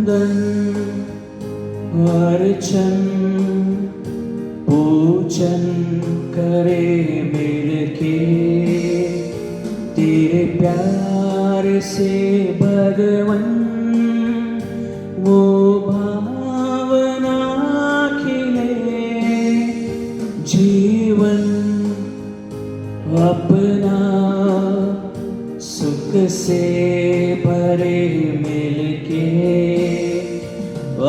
कुंदन अर्चन पूजन करे मिल के, तेरे प्यार से भगवन वो भावना खिले, जीवन अपना सुख से भरे मिलके,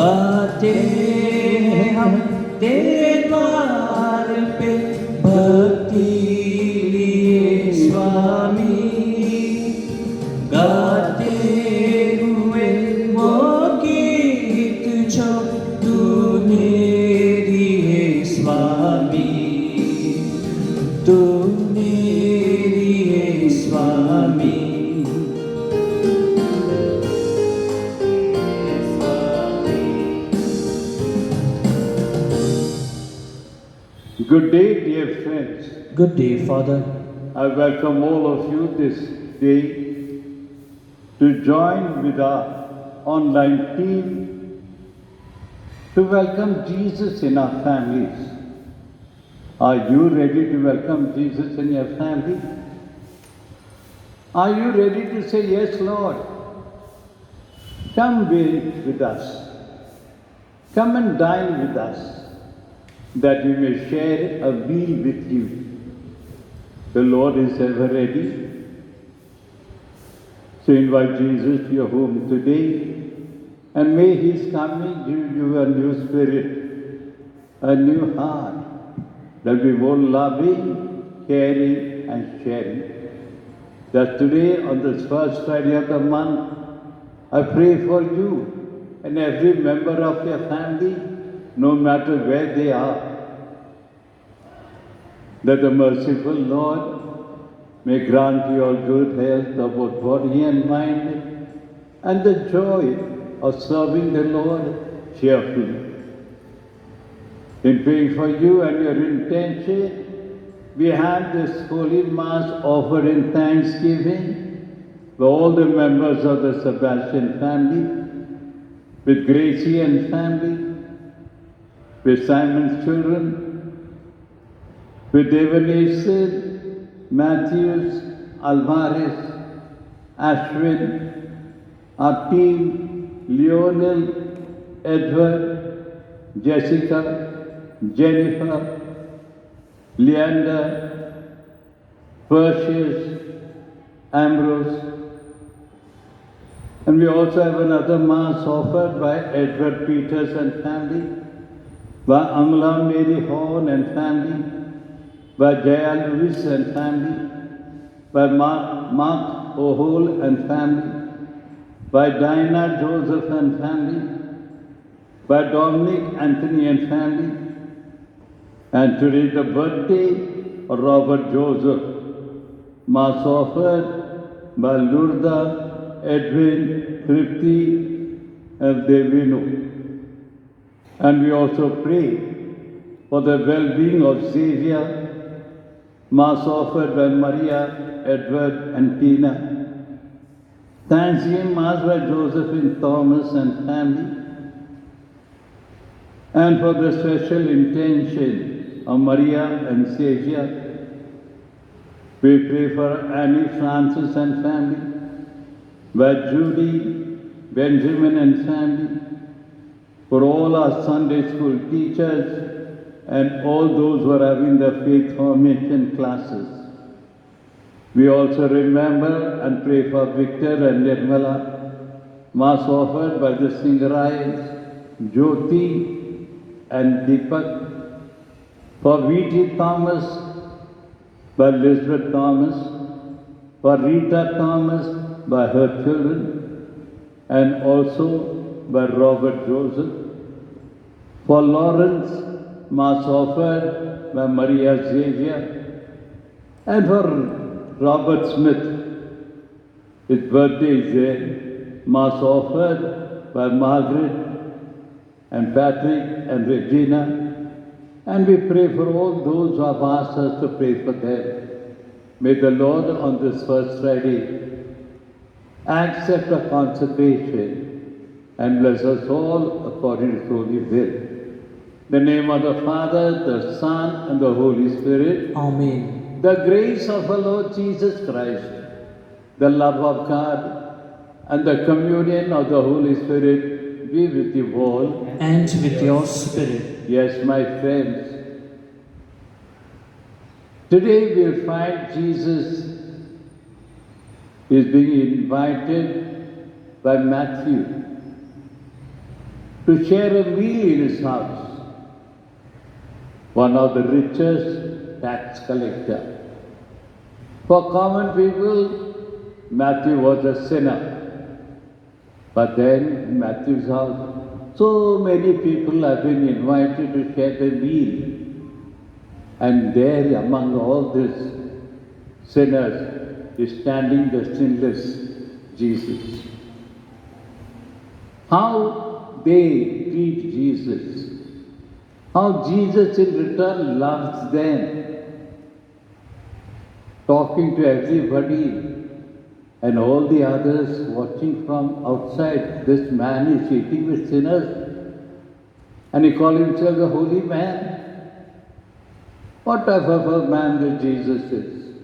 आते हैं हम तेरे द्वार पे भक्ति लिए स्वामी, गाते हुए वो गीत जो तूने दिए स्वामी, तूने दिए स्वामी। Good day, dear friends. Good day, Father. I welcome all of you this day to join with our online team to welcome Jesus in our families. Are you ready to welcome Jesus in your family? Are you ready to say, yes, Lord? Come be with us. Come and dine with us, that we may share a meal with you. The Lord is ever ready. So invite Jesus to your home today, and may His coming give you a new spirit, a new heart, that will be more loving, caring, and sharing. That today, on this first Friday of the month, I pray for you and every member of your family, no matter where they are, that the merciful Lord may grant you all good health of both body and mind, and the joy of serving the Lord cheerfully. In praying for you and your intention, we have this Holy Mass offered in thanksgiving for all the members of the Sebastian family, with Gracie and family, with Simon's children, with Devanesh, Matthews, Alvarez, Ashwin, our team, Lionel, Edward, Jessica, Jennifer, Leander, Perseus, Ambrose. And we also have another Mass offered by Edward Peters and family, by Amla Mary Horn and family, by Jaya Lewis and family, by Mark O'Hole and family, by Diana Joseph and family, by Dominic Anthony and family, and today the birthday of Robert Joseph, Mass offered by Lourdes, Edwin, Tripti, and Devino. And we also pray for the well-being of Xavier, Mass offered by Maria, Edward, and Tina. Thanksgiving Mass by Josephine Thomas and family. And for the special intention of Maria and Xavier, we pray for Annie Francis and family, by Judy, Benjamin and family, for all our Sunday school teachers, and all those who are having the faith formation classes. We also remember and pray for Victor and Nirmala, Mass offered by the Singarais, Jyoti and Deepak, for V.T. Thomas, by Elizabeth Thomas, for Rita Thomas, by her children, and also by Robert Joseph, for Lawrence, Mass offered by Maria Xavier, and for Robert Smith, his birthday is there, Mass offered by Margaret and Patrick and Regina, and we pray for all those who have asked us to pray for them. May the Lord on this first Friday accept our consecration and bless us all according to His holy will. In the name of the Father, the Son, and the Holy Spirit. Amen. The grace of our Lord Jesus Christ, the love of God, and the communion of the Holy Spirit be with you all. And with your spirit. Yes, my friends. Today we'll find Jesus is being invited by Matthew to share a meal in his house. One of the richest tax collector. For common people, Matthew was a sinner. But then in Matthew's house, so many people have been invited to share the meal. And there among all these sinners is standing the sinless Jesus. How they treat Jesus. How Jesus in return loves them. Talking to everybody and all the others watching from outside. This man is eating with sinners and he calls himself a holy man. What type of a man that Jesus is?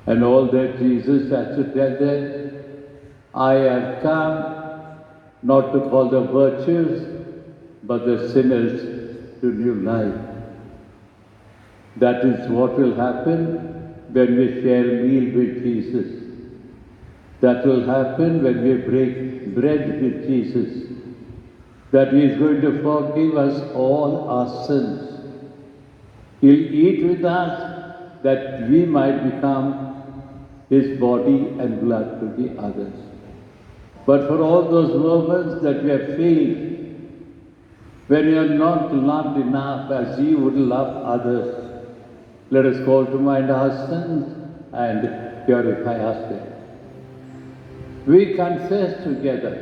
And all that Jesus has to tell them, I have come not to call the virtuous, but the sinners to new life. That is what will happen when we share a meal with Jesus. That will happen when we break bread with Jesus. That He is going to forgive us all our sins. He'll eat with us that we might become His body and blood to the others. But for all those moments that we have failed, when you are not loved enough as He would love others, let us call to mind our sins and purify ourselves. We confess together.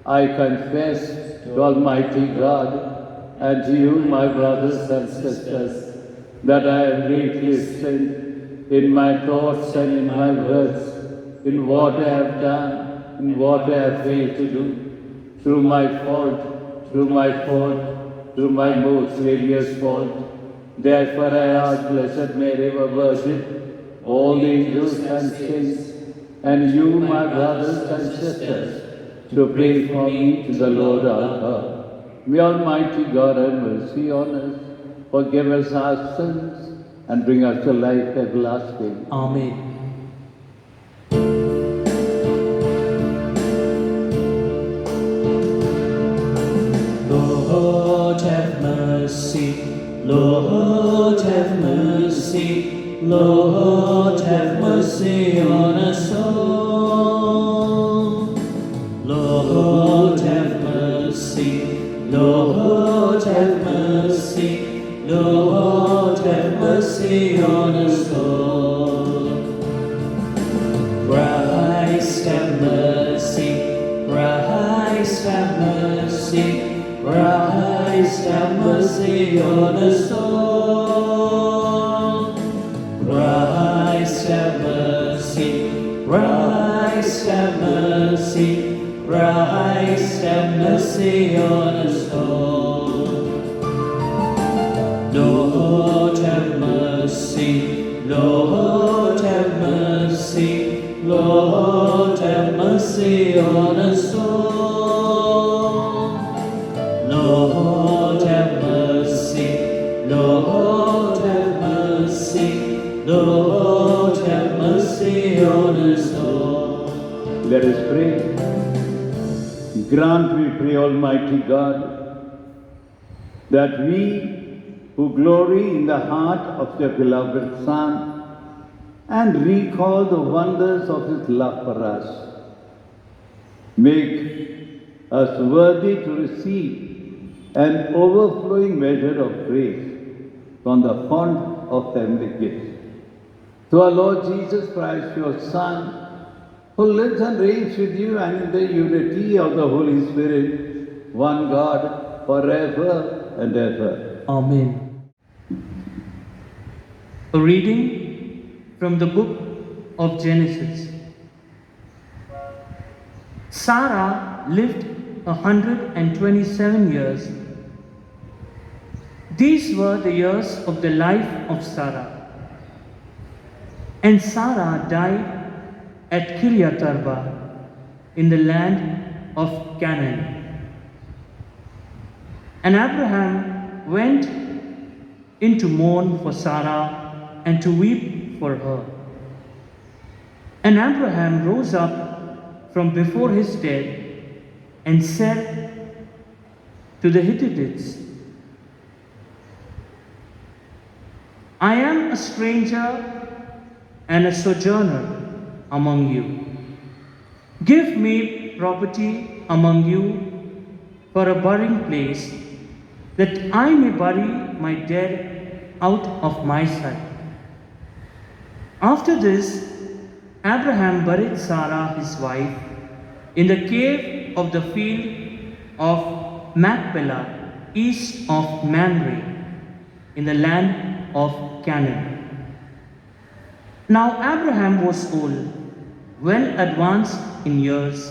I confess to Almighty God and to you, my brothers and sisters, that I have greatly sinned in my thoughts and in my words, in what I have done, in what I have failed to do, through my fault, through my most grievous fault. Therefore I ask Blessed Mary, our Virgin, all the angels and saints, and you, my brothers and sisters, to pray for me to the Lord our God. May Almighty God have mercy on us, forgive us our sins, and bring us to life everlasting. Amen. Lord have mercy, Lord have mercy, Lord have mercy on us all. Lord have mercy, Lord have mercy, Lord have mercy on us all. Christ have mercy, Christ have mercy, Christ have mercy on us all. Christ have mercy, Christ have mercy, Christ have mercy on us all. Lord have mercy, Lord have mercy, Lord have mercy on us all. Lord have mercy, Lord have mercy, Lord have mercy on us all. Let us pray. Grant, we pray, Almighty God, that we who glory in the heart of your beloved Son and recall the wonders of His love for us, make us worthy to receive an overflowing measure of grace from the font of heavenly gifts. Through our Lord Jesus Christ, your Son, who lives and reigns with you and in the unity of the Holy Spirit, one God, forever and ever. Amen. A reading from the book of Genesis. Sarah lived 127 years. These were the years of the life of Sarah. And Sarah died at Kiryat Arba in the land of Canaan. And Abraham went in to mourn for Sarah and to weep for her. And Abraham rose up from before his death and said to the Hittites, I am a stranger and a sojourner among you. Give me property among you for a burying place, that I may bury my dead out of my sight. After this, Abraham buried Sarah his wife in the cave of the field of Machpelah, east of Mamre, in the land of Canaan. Now Abraham was old, well advanced in years,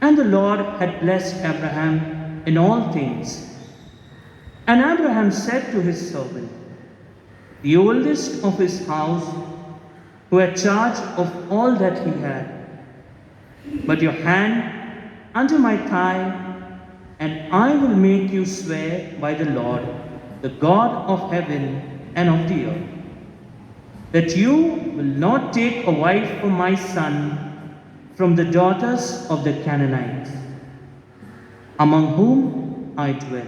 and the Lord had blessed Abraham in all things. And Abraham said to his servant, the oldest of his house, who had charge of all that he had, put your hand under my thigh, and I will make you swear by the Lord, the God of heaven and of the earth, that you will not take a wife for my son from the daughters of the Canaanites, among whom I dwell,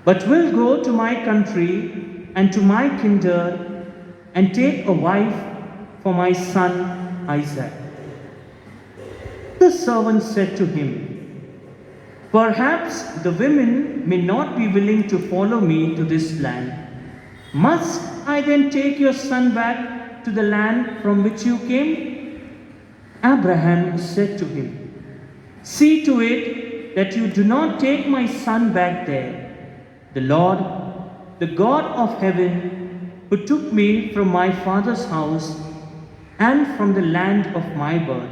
but will go to my country and to my kindred and take a wife for my son Isaac. The servant said to him, perhaps the women may not be willing to follow me to this land. Must I then take your son back to the land from which you came? Abraham said to him, see to it that you do not take my son back there. The Lord, the God of heaven, who took me from my father's house and from the land of my birth,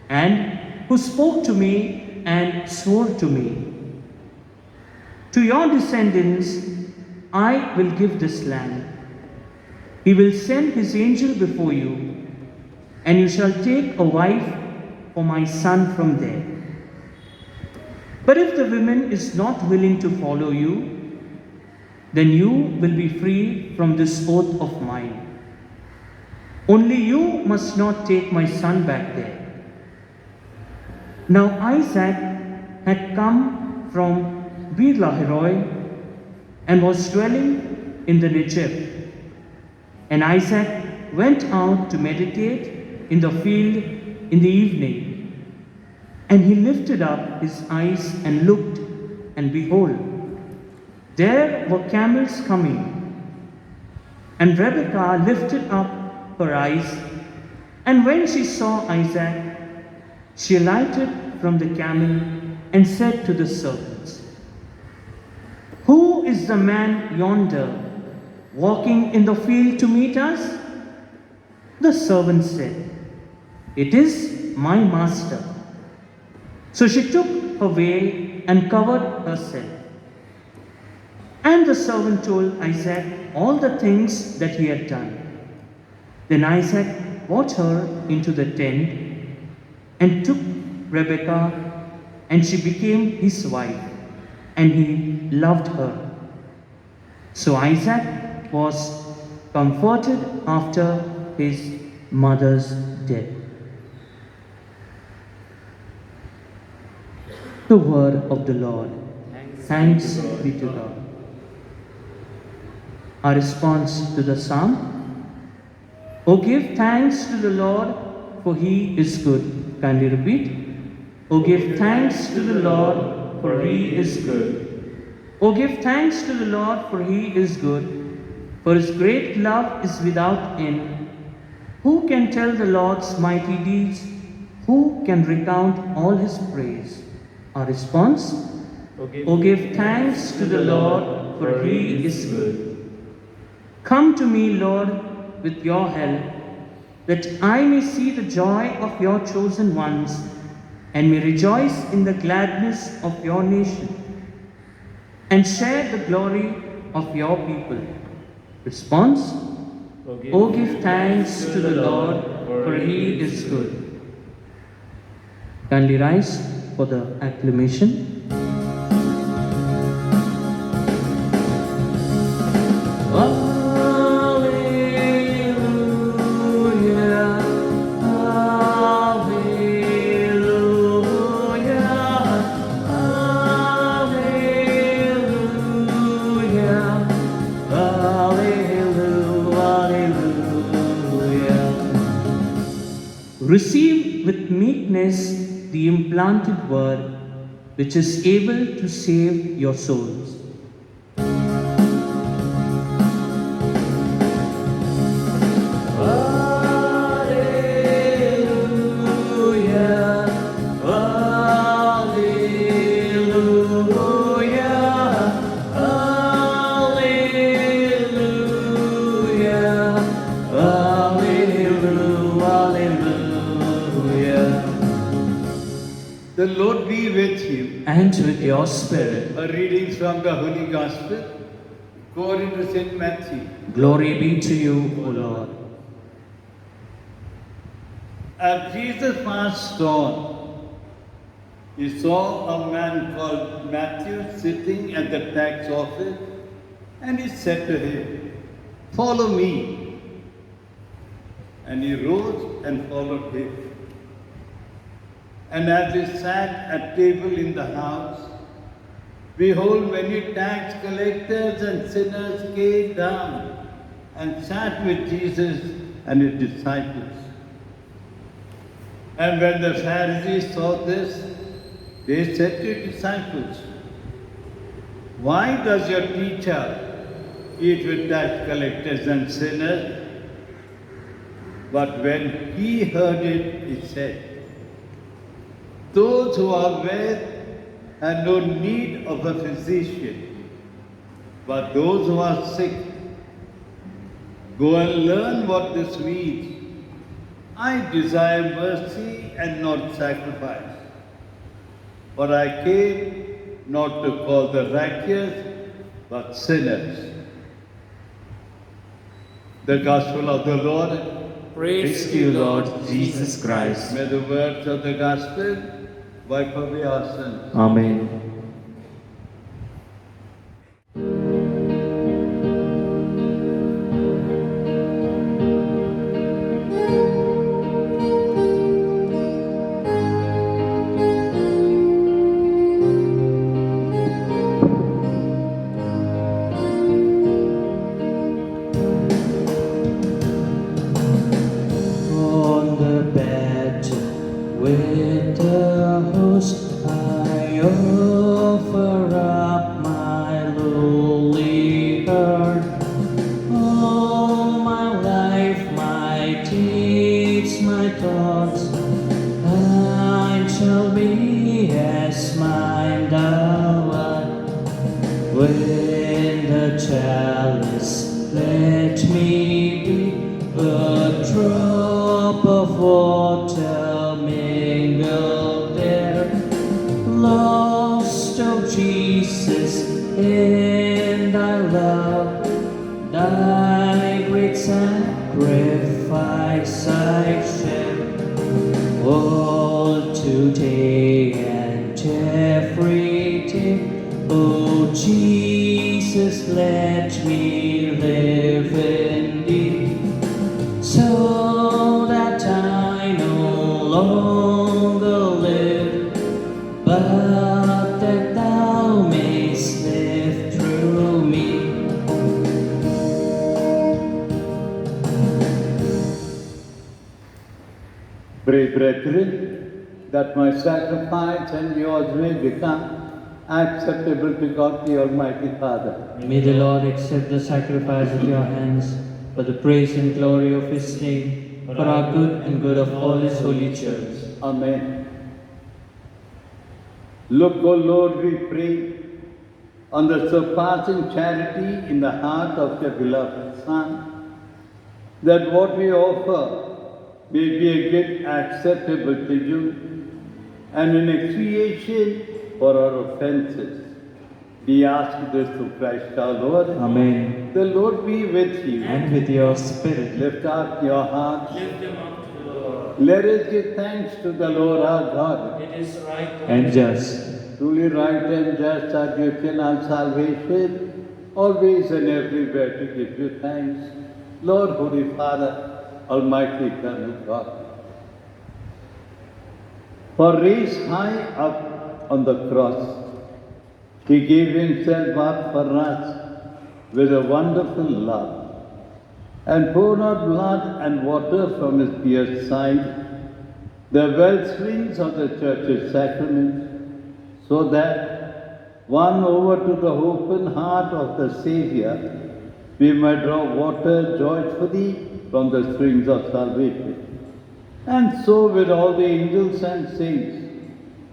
and who spoke to me and swore to me, to your descendants I will give this land. He will send his angel before you, and you shall take a wife for my son from there. But if the woman is not willing to follow you, then you will be free from this oath of mine. Only you must not take my son back there. Now Isaac had come from Beer-lahai-roi and was dwelling in the Negev. And Isaac went out to meditate in the field in the evening. And he lifted up his eyes and looked, and behold, there were camels coming. And Rebekah lifted up her eyes, and when she saw Isaac, she alighted from the camel and said to the servants, who is the man yonder walking in the field to meet us? The servant said, it is my master. So she took her veil and covered herself. And the servant told Isaac all the things that he had done. Then Isaac brought her into the tent and took Rebekah, and she became his wife, and he loved her. So Isaac was comforted after his mother's death. The word of the Lord. Thanks be to God. Our response to the psalm. Oh, give thanks to the Lord, for he is good. Kindly repeat. Oh, give thanks to the Lord, for he is good. Oh, give thanks to the Lord, for he is good. For his great love is without end. Who can tell the Lord's mighty deeds? Who can recount all his praise? Our response, O give thanks to the Lord, for he is good. Come to me, Lord, with your help, that I may see the joy of your chosen ones and may rejoice in the gladness of your nation and share the glory of your people. Response: O give thanks to the Lord, for he is good. Kindly rise for the acclamation. Alleluia, alleluia, alleluia, alleluia. Receive with meekness the implanted word, which is able to save your souls. Alleluia, alleluia, alleluia, alleluia. The Lord be with you. And with your spirit. A reading from the Holy Gospel according to St. Matthew. Glory be to you, O Lord. As Jesus passed on, he saw a man called Matthew sitting at the tax office, and he said to him, "Follow me." And he rose and followed him. And as he sat at table in the house, behold, many tax collectors and sinners came down and sat with Jesus and his disciples. And when the Pharisees saw this, they said to his disciples, "Why does your teacher eat with tax collectors and sinners?" But when he heard it, he said, "Those who are well have no need of a physician, but those who are sick. Go and learn what this means. I desire mercy and not sacrifice. For I came not to call the righteous, but sinners." The Gospel of the Lord. Praise to you, Lord Jesus Christ. May the words of the Gospel wipe away our sins. Amen. On the bed with the host, I offer up my lowly heart. All my life, my deeds, my thoughts, thine shall be as mine thou art. When the chalice, let me be a drop of water mingled there, lost, O Jesus, in thy love, thy great sacrifice I share. All today and every day, O Jesus, let me live in thee, so that I no longer live, but that thou mayst live through me. Pray, brethren, that my sacrifice and yours may become acceptable to God the Almighty Father. May the Lord accept the sacrifice at your hands for the praise and glory of his name, for our good and good of all his holy church. Amen. Look, O Lord, we pray, on the surpassing charity in the heart of your beloved Son, that what we offer may be a gift acceptable to you, and in expiation for our offenses. We ask this through Christ our Lord. Amen. The Lord be with you. And with your spirit. Lift up your hearts. Lift them up to the Lord. Let us give thanks to the Lord our God. It is right and just. Truly right and just are duty and our salvation, always and everywhere to give you thanks. Lord, Holy Father, Almighty Eternal God. For raised high up on the cross, He gave Himself up for us with a wonderful love, and poured out blood and water from His pierced side, the wellsprings of the Church's sacraments, so that, won over to the open heart of the Saviour, we might draw water joyfully from the springs of salvation. And so with all the angels and saints,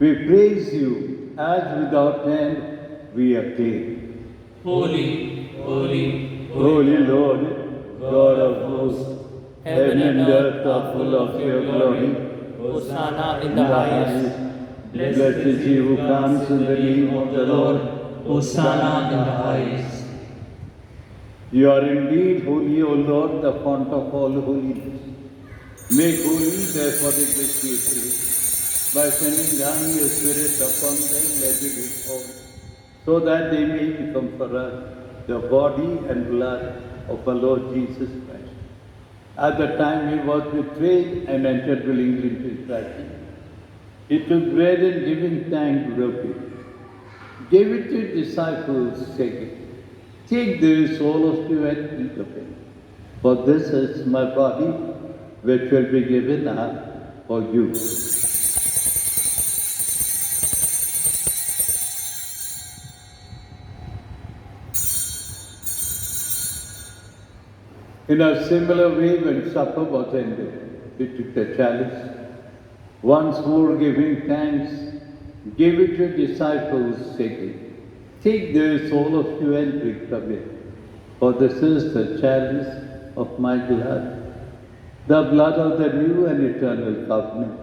we praise you as without end we acclaim. Holy, holy, Holy Lord, God of hosts, heaven and earth are full of your glory. Hosanna in the highest. Blessed is he who comes in the name of the Lord. Hosanna in the highest. You are indeed holy, O Lord, the fount of all holiness. Make holy, therefore, the great people, by sending down your Spirit upon them, let it be formed, so that they may become for us the body and blood of our Lord Jesus Christ. At the time he was betrayed and entered willingly into his passion, he took bread and giving thanks, broke it, gave it to his disciples, saying, "Take this, all of you, and eat of it. For this is my body, which will be given up for you." In a similar way, when supper was ended, he took the chalice, once more giving thanks, gave it to his disciples, saying, "Take this, all of you, and drink from it. For this is the chalice of my blood, the blood of the new and eternal covenant,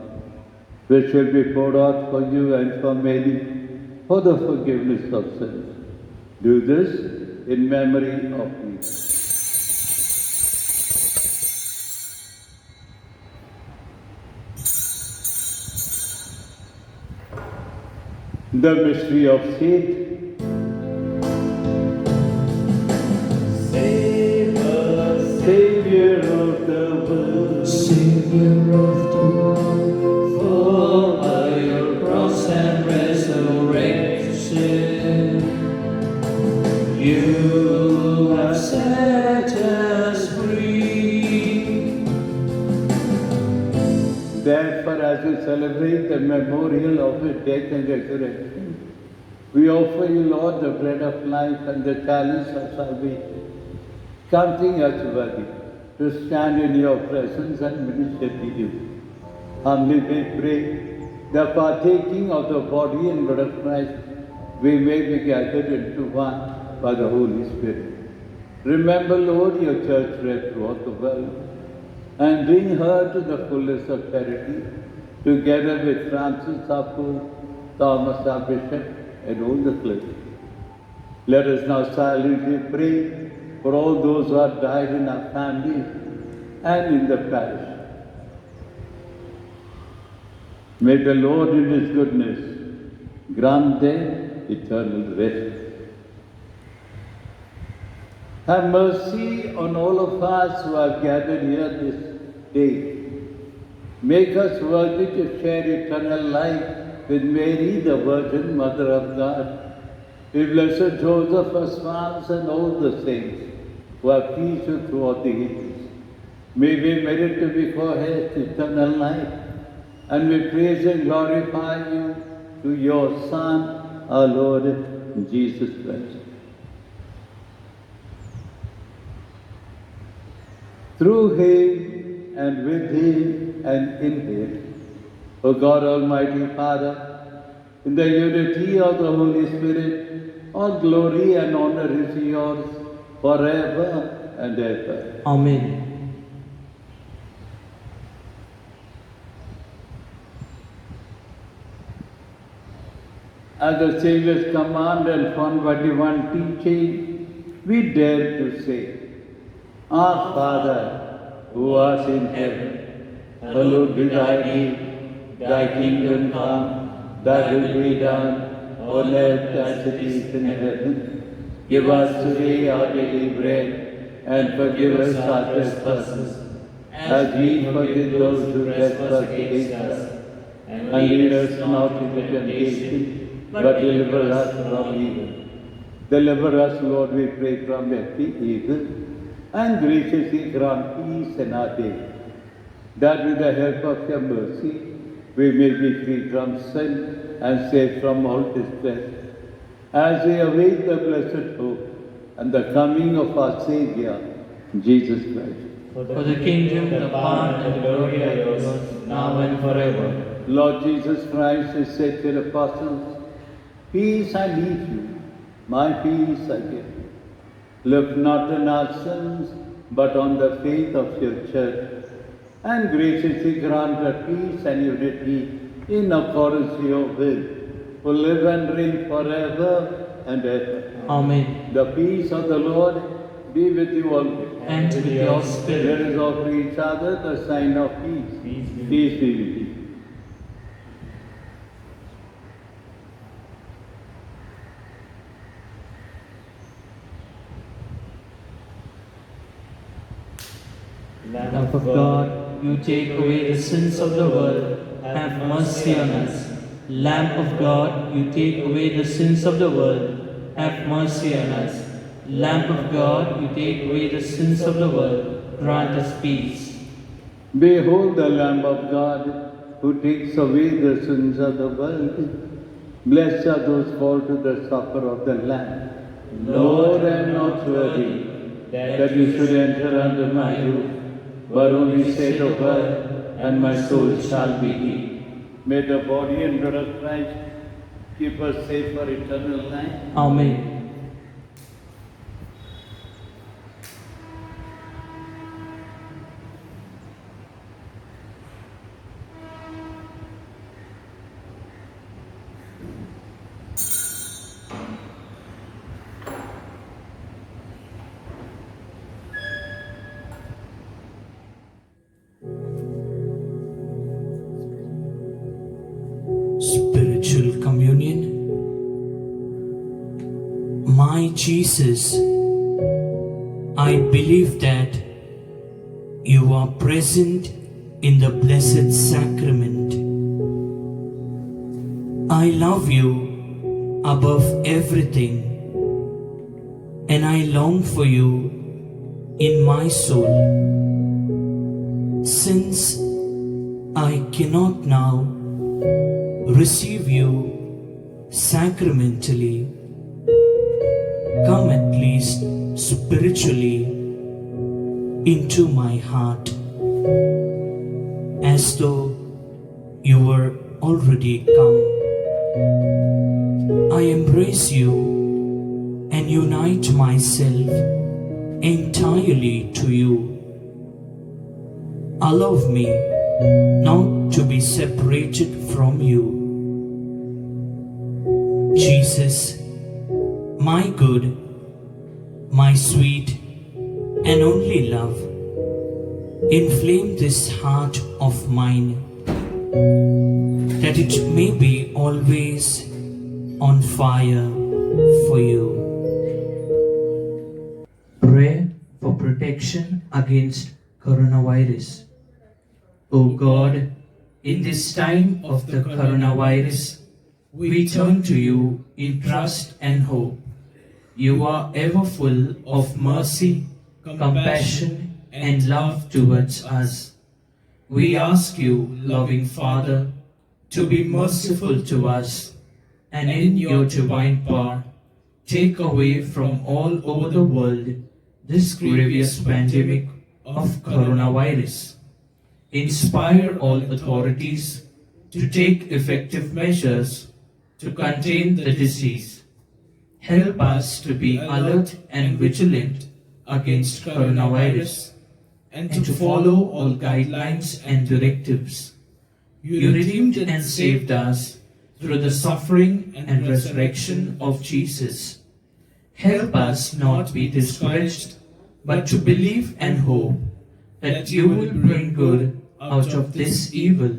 which will be poured out for you and for many for the forgiveness of sins. Do this in memory of me." The mystery of faith. Save us, Savior of the world, Savior of the world, for by your cross and resurrection, you have set us free. Therefore, as we celebrate the memorial of his death and resurrection, we offer you, Lord, the bread of life and the chalice of salvation, counting us worthy to stand in your presence and minister to you. Humbly we pray, the partaking of the body and blood of Christ, we may be gathered into one by the Holy Spirit. Remember, Lord, your church spread throughout the world, and bring her to the fullness of charity, together with Francis our Pope, Thomas our Bishop, and all the clergy. Let us now silently pray for all those who have died in our families and in the parish. May the Lord in His goodness grant them eternal rest. Have mercy on all of us who have gathered here this day. Make us worthy to share eternal life with Mary, the Virgin Mother of God, with Blessed Joseph, our spouse, and all the saints who have pleased you throughout the ages. May we merit to be co-heirs to eternal life, and we praise and glorify you through your Son, our Lord Jesus Christ. Through him and with him and in him, O God Almighty Father, in the unity of the Holy Spirit, all glory and honor is yours forever and ever. Amen. At the Savior's command and found by divine teaching, we dare to say, Our Father, who art in heaven, hallowed be thy name. Thy kingdom come, thy will be done, on earth as it is in heaven. Give us today our daily bread, and forgive us our trespasses, as we forgive those who trespass against us. And lead us not into temptation, but deliver us from evil. Deliver us, Lord, we pray, from every evil, and graciously grant peace in our day, that with the help of your mercy, we may be free from sin and saved from all distress, as we await the blessed hope and the coming of our Saviour, Jesus Christ. For the kingdom, the power, and the glory are yours, now and forever. Lord Jesus Christ has said to the apostles, Peace I leave you, my peace I give you. Look not on our sins, but on the faith of your church, and graciously grant her peace and unity in accordance with your will, who live and reign forever and ever. Amen. The peace of the Lord be with you always. And with your spirit. Let us offer each other the sign of peace. Peace be with you. Lamb of God, you take away the sins of the world, have mercy on us. Lamb of God, you take away the sins of the world, have mercy on us. Lamb of God, you take away the sins of the world, grant us peace. Behold the Lamb of God, who takes away the sins of the world. Blessed are those called to the supper of the Lamb. Lord, I am not worthy that you should enter under my roof, but only say the word, and my soul shall be healed. May the body and blood of Christ keep us safe for eternal life. Amen. Spiritual Communion. My Jesus, I believe that you are present in the Blessed Sacrament. I love you above everything, and I long for you in my soul. Since I cannot now receive you sacramentally, come at least spiritually into my heart, as though you were already come. I embrace you and unite myself entirely to you. Allow me not to be separated from you. Jesus, my good, my sweet and only love, inflame this heart of mine, that it may be always on fire for you. Prayer for protection against coronavirus. O God, in this time of the coronavirus, we turn to you in trust and hope. You are ever full of mercy, compassion, and love towards us. We ask you, loving Father, to be merciful to us, and in your divine power, take away from all over the world this grievous pandemic of coronavirus. Inspire all authorities to take effective measures to contain the disease. Help us to be alert and vigilant against coronavirus and to follow all guidelines and directives. You redeemed and saved us through the suffering and resurrection of Jesus. Help us not be discouraged, but to believe and hope that you will bring good out of this evil.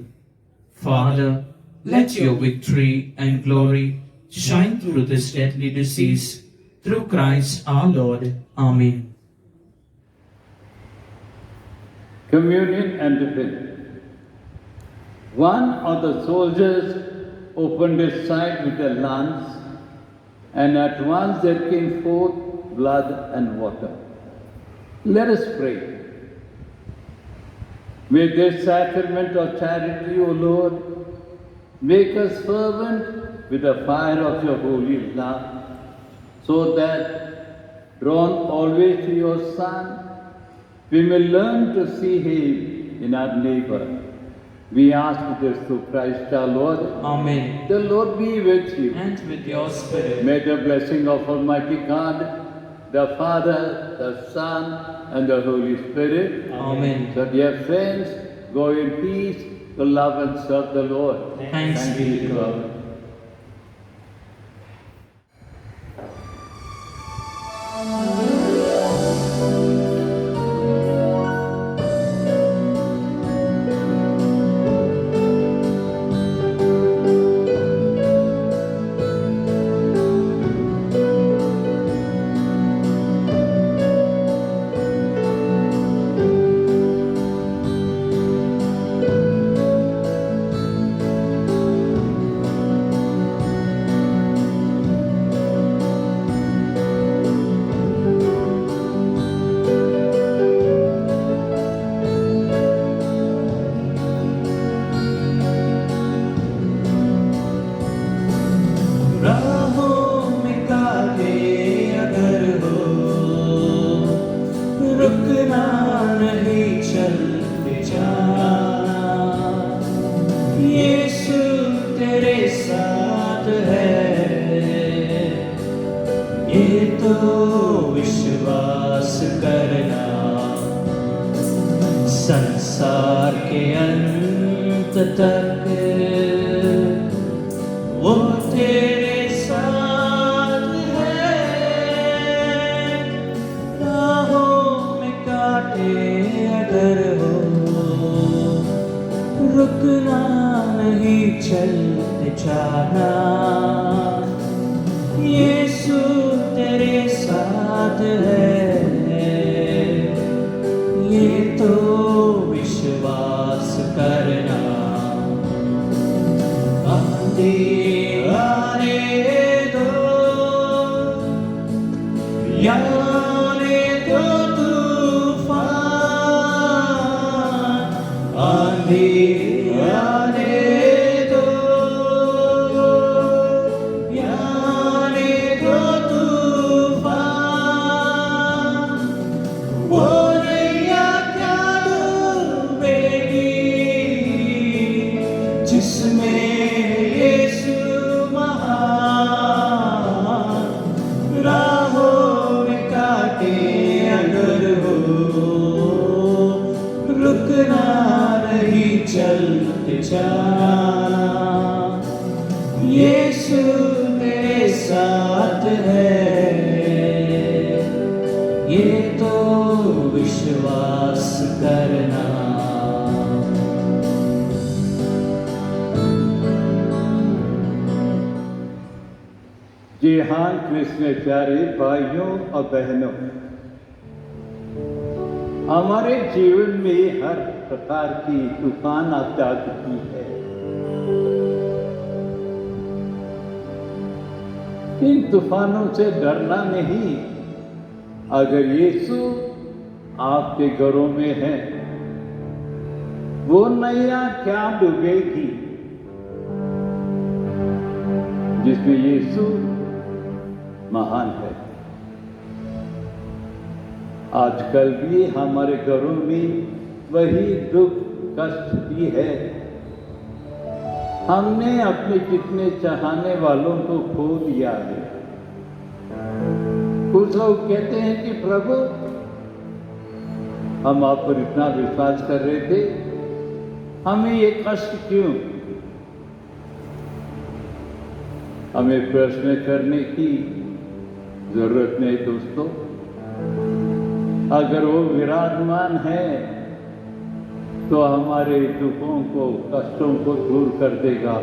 Father, let your victory and glory shine through this deadly disease, through Christ our Lord. Amen. Communion and defense. One of the soldiers opened his side with a lance, and at once there came forth blood and water. Let us pray. With this sacrament of charity, O Lord, make us fervent with the fire of your holy love, so that, drawn always to your Son, we may learn to see him in our neighbor. We ask this through Christ our Lord. Amen. The Lord be with you. And with your spirit. May the blessing of Almighty God, the Father, the Son, and the Holy Spirit. Amen. So dear friends, go in peace to love and serve the Lord. Thanks be to God. राहों में काटे अगर हो, रुकना नहीं चलते जाना। यीशु तेरे साथ है, ये तो विश्वास करना। संसार के अंत तक वो तेरे साथ है। राहों में काटे अगर हो, रुकना नहीं चलते जाना। यीशु तेरे साथ है, ये तो विश्वास करना। आने दो तूफान, आंधी आने दो, आने दो तूफान। वो नैया क्या डूबेगी जिसमें यीशु महान। राहों में काटे अगर हो, रुकना नहीं चलते जाना। यीशु तेरे साथ है, ये तो विश्वास करना। जी हाँ, कृष्ण प्यारे भाइयों और बहनों, हमारे जीवन में हर प्रकार की तूफान आ जाती है। इन तूफानों से डरना नहीं। अगर यीशु आपके घरों में है, वो नैया क्या डूबेगी जिसमें यीशु महान है। आजकल भी हमारे घरों में वही दुख कष्ट भी है। हमने अपने कितने चाहने वालों को खो दिया है। कुछ लोग कहते हैं कि प्रभु, हम आप पर इतना विश्वास कर रहे थे, हमें ये कष्ट क्यों? हमें प्रश्न करने की जरूरत नहीं दोस्तों। अगर वो विराजमान है तो हमारे दुखों को, कष्टों को दूर कर देगा।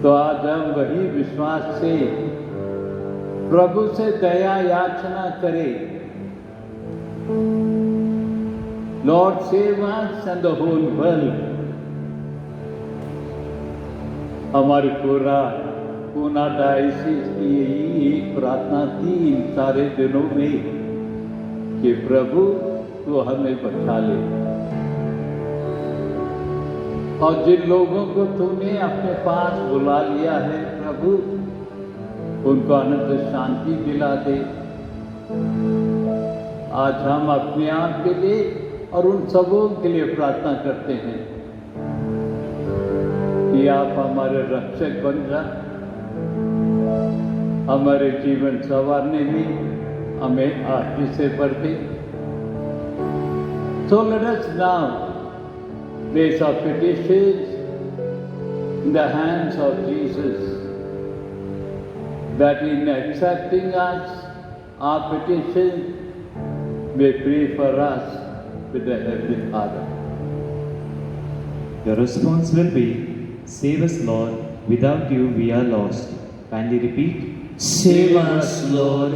तो आज हम वही विश्वास से प्रभु से दया याचना करें। Lord, save us and the whole world. हमारे पूना डायसिस की यही एक प्रार्थना थी इन सारे दिनों में कि प्रभु तो हमें बचा ले। और जिन लोगों को तूने अपने पास बुला लिया है प्रभु, उनको अनंत शांति दिला दे। आज हम अपने आप के लिए और उन सबों के लिए प्रार्थना करते हैं कि आप हमारे रक्षक बन जा, हमारे जीवन संवारने में हमें आशीष से भर दे। So let us now place our petitions in the hands of Jesus, that in accepting us, our petition, may pray for us with the Heavenly Father. The response will be, "Save us, Lord, without you we are lost." Kindly repeat. Save us, Lord.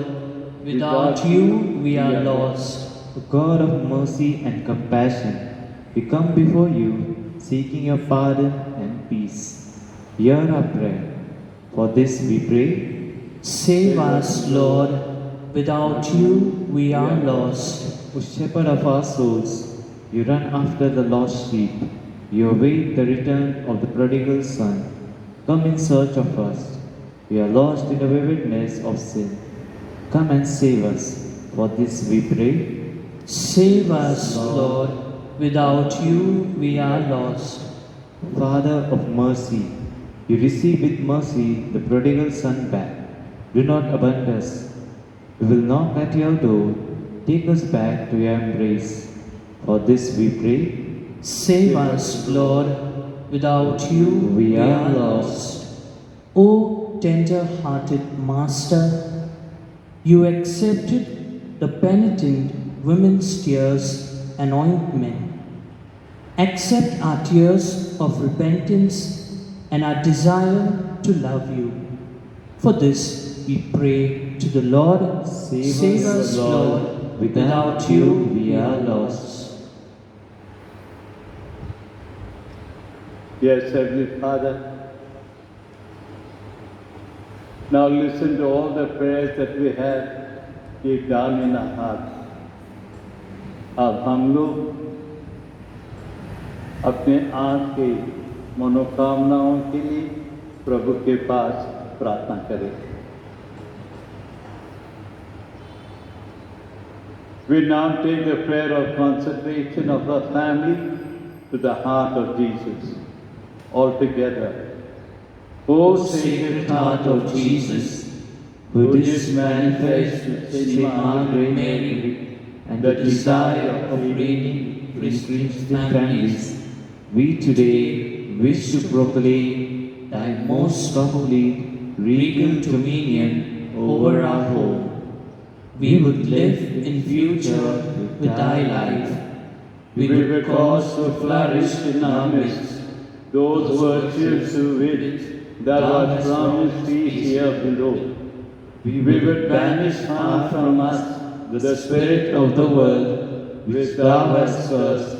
Without you we are lost. O God of mercy and compassion, we come before you, seeking your pardon and peace. Hear our prayer. For this we pray. Save us, Lord. Without you we are lost. O Shepherd of our souls, you run after the lost sheep. You await the return of the prodigal son. Come in search of us. We are lost in the vividness of sin. Come and save us. For this we pray. Save us, Lord. Without you we are lost. Father of mercy, you receive with mercy the prodigal son back. Do not abandon us. We will knock at your door. Take us back to your embrace. For this we pray. Save us, Lord. Without you We we are are lost. O tender-hearted Master, you accepted the penitent women's tears and ointment. Accept our tears of repentance and our desire to love you. For this we pray to the Lord. Save us, Lord. Without you we are lost. Yes, Heavenly Father, now listen to all the prayers that we have deep down in our hearts. अब हम लोग अपने आप के मनोकामनाओं के लिए प्रभु के पास प्रार्थना करें। We now take the prayer of consecration of our family to the heart of Jesus. All together. O Sacred Heart of Jesus, who didst manifest to Saint Margaret Mary and the desire of leading Christian families, we today wish to proclaim thy most complete regal dominion over our home. We would live in future with thy life. We would cause to flourish in our midst those virtues to which thou hast promised peace here below. We would banish far from us the spirit of the world which thou hast cursed,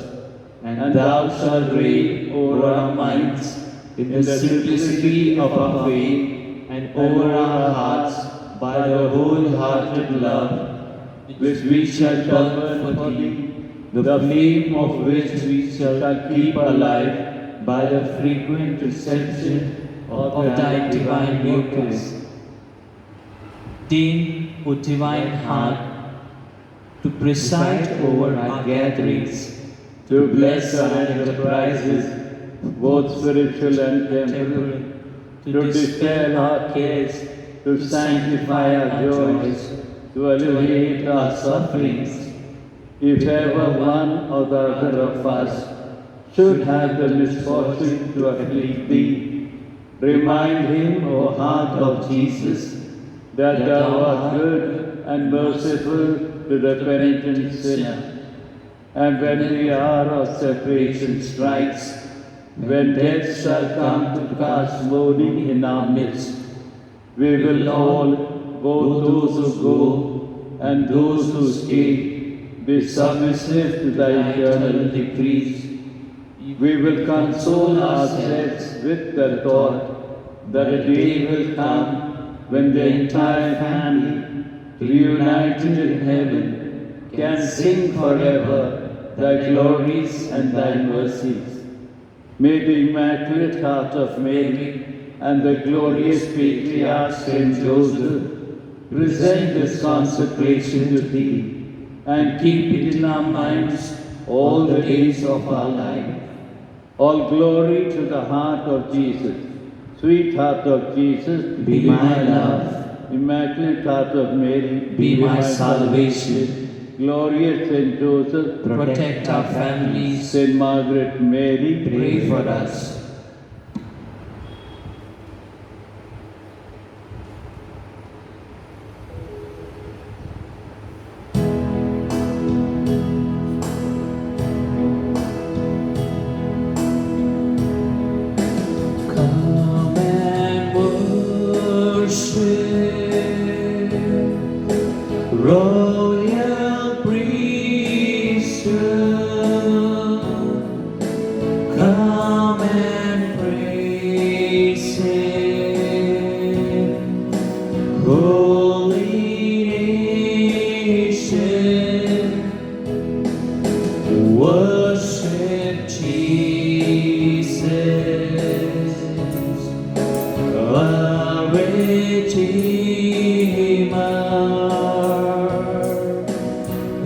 and thou shalt reign over our minds in the simplicity of our faith and over our hearts by the wholehearted love which we shall burn for thee, the flame of which we shall keep alive by the frequent reception of thy divine Eucharist. Deign, O divine heart, to preside over our gatherings, To bless our enterprises, both spiritual and temporal, to dispel our cares, to sanctify our joys, to alleviate our sufferings. If ever one or the other of us should have the misfortune to afflict thee, Remind him, O heart of Jesus, that thou art good and merciful to the penitent sinner. And when the hour of separation strikes, when death shall come to cast mourning in our midst, we will all, both those who go and those who stay, be submissive to thy eternal decrees. We will console ourselves with the thought that a day will come when the entire family, reunited in heaven, can sing forever thy glories and thy mercies. May the Immaculate Heart of Mary and the glorious Patriarch Saint Joseph present this consecration to thee and keep it in our minds all the days of our life. All glory to the heart of Jesus. Sweet heart of Jesus, Be my love. Immaculate Heart of Mary, Be my salvation. Glorious Saint Joseph, Protect our families. Saint Margaret Mary, Pray for us. Come and worship, royal priesthood. Come and praise Him, holy nation. Worship Jesus, our Redeemer.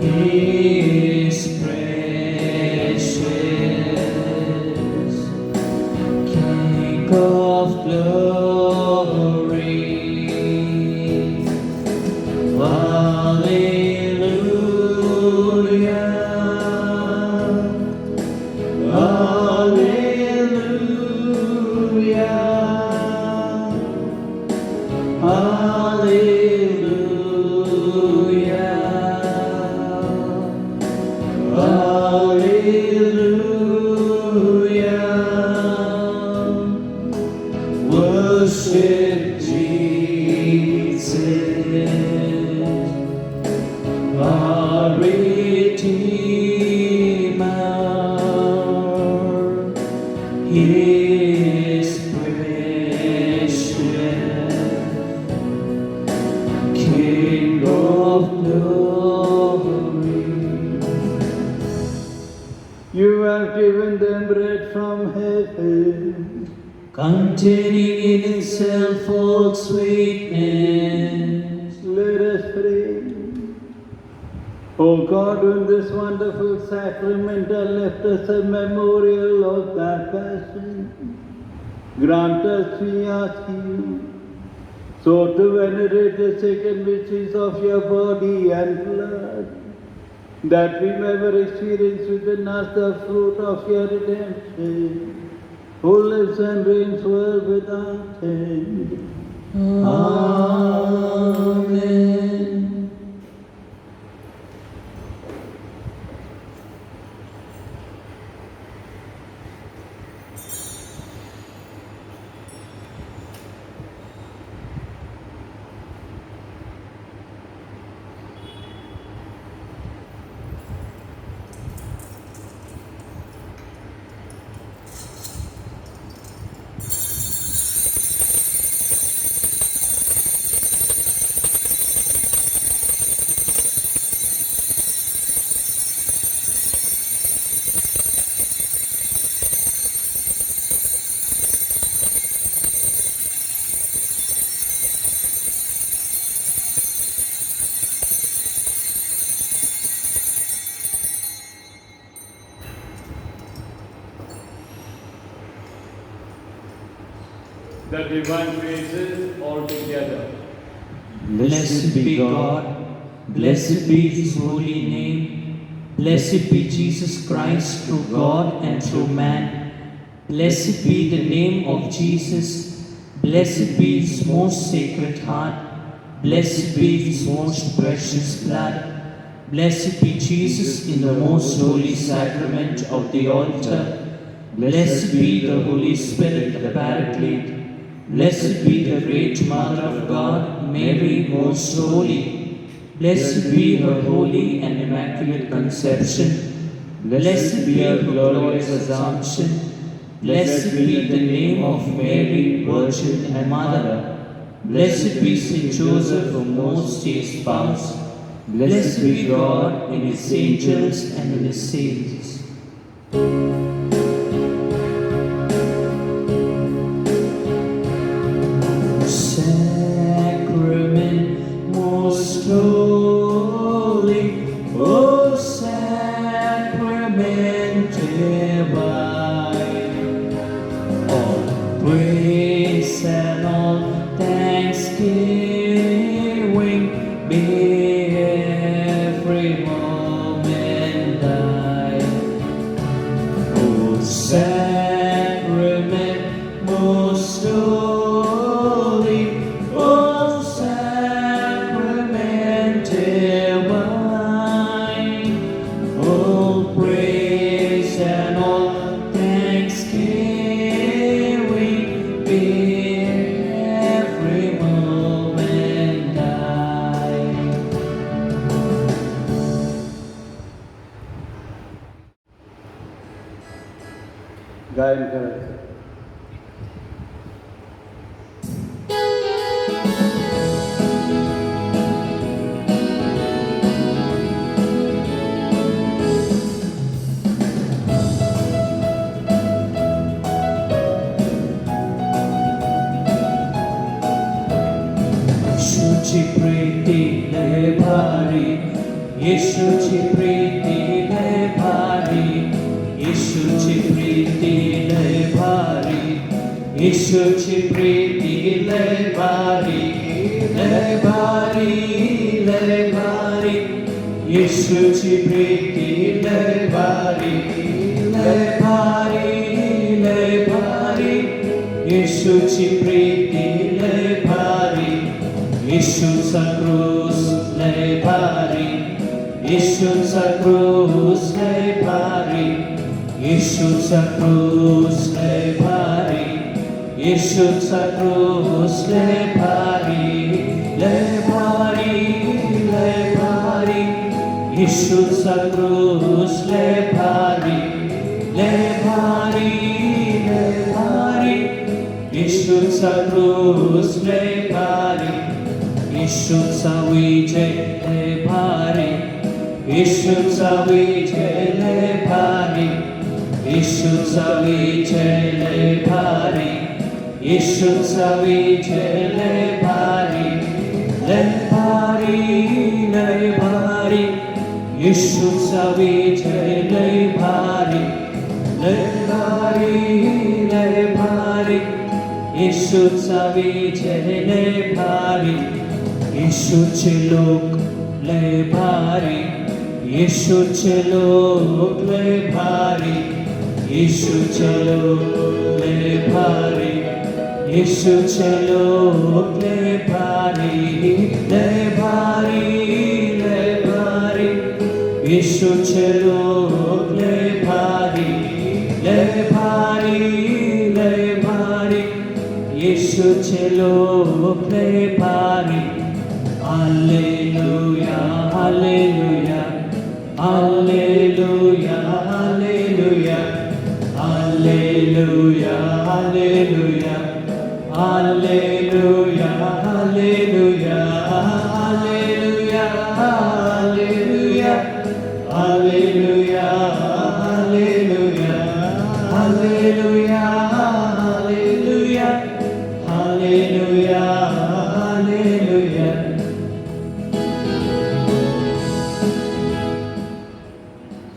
He is precious, King of glory. Hallelujah. Hallelujah. Hallelujah. Worship Jesus, our Redeemer. He is precious, King of glory. You have given them bread from heaven. Containing in itself all sweetness. Let us pray. O God, in this wonderful sacrament that left us a memorial of thy passion, grant us, we ask you, so to venerate the sacred mysteries of your body and blood, that we may ever experience within us the fruit of your redemption, who lives and reigns world without end. Amen. The divine praises all together. Blessed be God, blessed be His holy name, blessed be Jesus Christ through God and through man, blessed be the name of Jesus, Blessed be His most sacred heart. Blessed be His most precious blood. Blessed be Jesus in the most holy sacrament of the altar. Blessed be the Holy Spirit, the Paraclete. Blessed be the great Mother of God, Mary most holy. Blessed be her holy and immaculate conception. Blessed be her glorious assumption. Blessed be the name of Mary, Virgin and Mother. Blessed be Saint Joseph, her most chaste spouse. Blessed be God in His angels and in His saints. Sacrament most holy, O sacrament divine, all praise and all thanksgiving be every moment thine. O sacrament most holy, O sacrament divine, all praise and all thanksgiving be every moment thine. गायन करें। येशूची प्रीती लय भारी, येशूची प्रीती लय भारी, येशूची प्रीती लय भारी, येशूची प्रीती लय भारी, लय भारी, लय भारी, येशूची प्रीती लय भारी, लय भारी, लय भारी, येशूची प्रीती लय भारी. येशूचा क्रूस लय भारी, येशूचा क्रूस लय भारी, येशूचा क्रूस लय भारी, येशूचा क्रूस लय भारी, लय भारी, लय भारी, येशूचा क्रूस लय भारी, लय भारी, लय भारी, येशूचा क्रूस लय भारी. येशूचा विजय लय भारी, येशूचा विजय लय भारी, येशूचा विजय लय भारी, येशूचा विजय लय भारी, लय भारी, लय भारी, येशूचा विजय लय भारी, लय भारी, लय भारी, येशूचा विजय लय भारी. येशूचे लोक लय भारी, येशूचे लोक लय भारी, येशूचे लोक लय भारी, येशूचे लोक लय भारी, लय भारी, लय भारी, येशूचे लोक लय भारी, लय भारी, लय भारी, येशूचे लोक लय भारी. Alleluia, alleluia, alleluia, alleluia, alleluia, alleluia, alleluia, alleluia, alleluia, alleluia, alleluia, alleluia, alleluia, alleluia, alleluia, alleluia.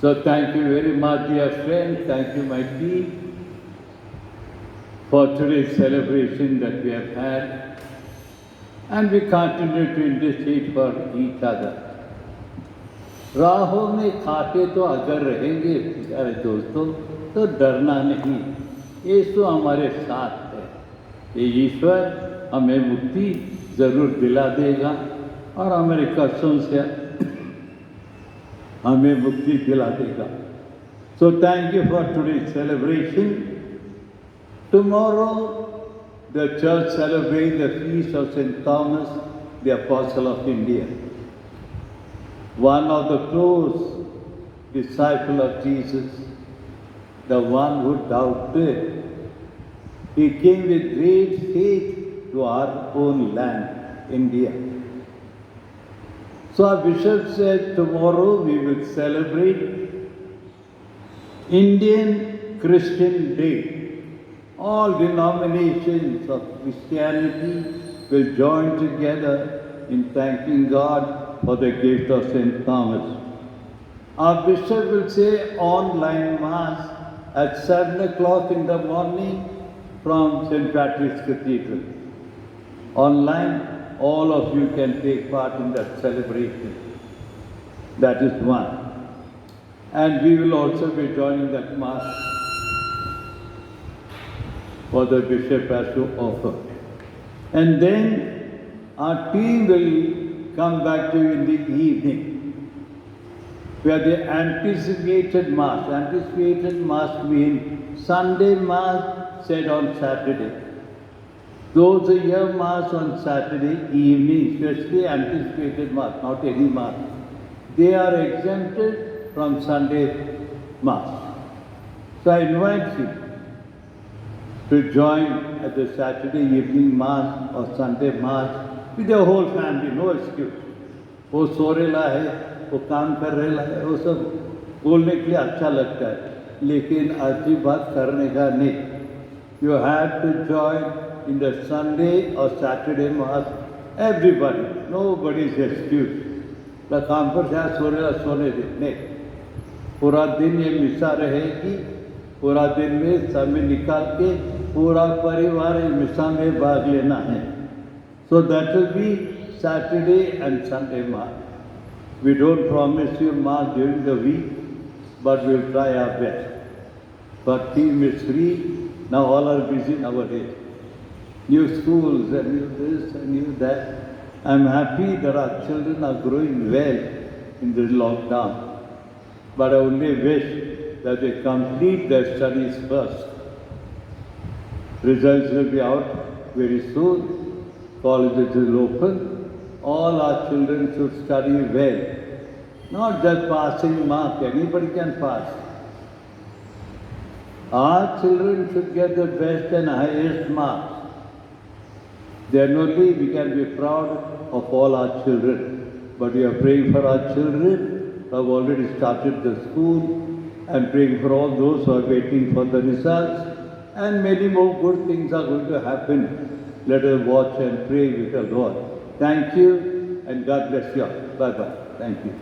So thank you very much, dear friends. Thank you, my team, for today's celebration that we have had. And we continue to intercede for each other. राहों में खाते तो अगर रहेंगे प्यारे दोस्तों, तो डरना नहीं, यीशु हमारे साथ है। ये ईश्वर हमें मुक्ति जरूर दिला देगा और हमारे कष्टों से हमें मुक्ति दिला देगा. So thank you for today's celebration. Tomorrow the church celebrates the feast of St. Thomas, the Apostle of India, one of the close disciple of Jesus, the one who doubted. He came with great faith to our own land, India. So our bishop said tomorrow we will celebrate Indian Christian Day. All denominations of Christianity will join together in thanking God for the gift of St. Thomas. Our bishop will say online mass at 7 o'clock in the morning from St. Patrick's Cathedral. Online, all of you can take part in that celebration. That is one. And we will also be joining that mass for the bishop has to offer. And then our team will come back to you in the evening. We have the anticipated mass. Anticipated mass means Sunday mass said on Saturday. Those who hear mass on Saturday evening, especially anticipated mass, not any mass, they are exempted from Sunday mass. So I invite you to join at the Saturday evening mass or Sunday mass with your whole family, no excuse. वो सो रेला है, वो काम कर रेला है, वो सब बोलने के लिए अच्छा लगता है, लेकिन अच्छी बात करने का नहीं. You have to join in the Sunday or Saturday mass. Everybody, nobody's excuse. The काम पर शायद सो रेला सोने दे नहीं. पूरा दिन ये मिसा रहेगी, पूरा दिन में समय निकाल के पूरा परिवार इस मिसा में भाग लेना है. So that will be Saturday and Sunday mass. We don't promise you mass during the week, but we'll try our best. But team is free. Now all are busy nowadays. New schools and new this and new that. I'm happy that our children are growing well in this lockdown. But I only wish that they complete their studies first. Results will be out very soon. Colleges will open. All our children should study well. Not just passing mark. Anybody can pass. Our children should get the best and highest marks. Then only we can be proud of all our children. But we are praying for our children who have already started the school and praying for all those who are waiting for the results. And many more good things are going to happen. Let us watch and pray with the Lord. Thank you and God bless you all. Bye-bye. Thank you.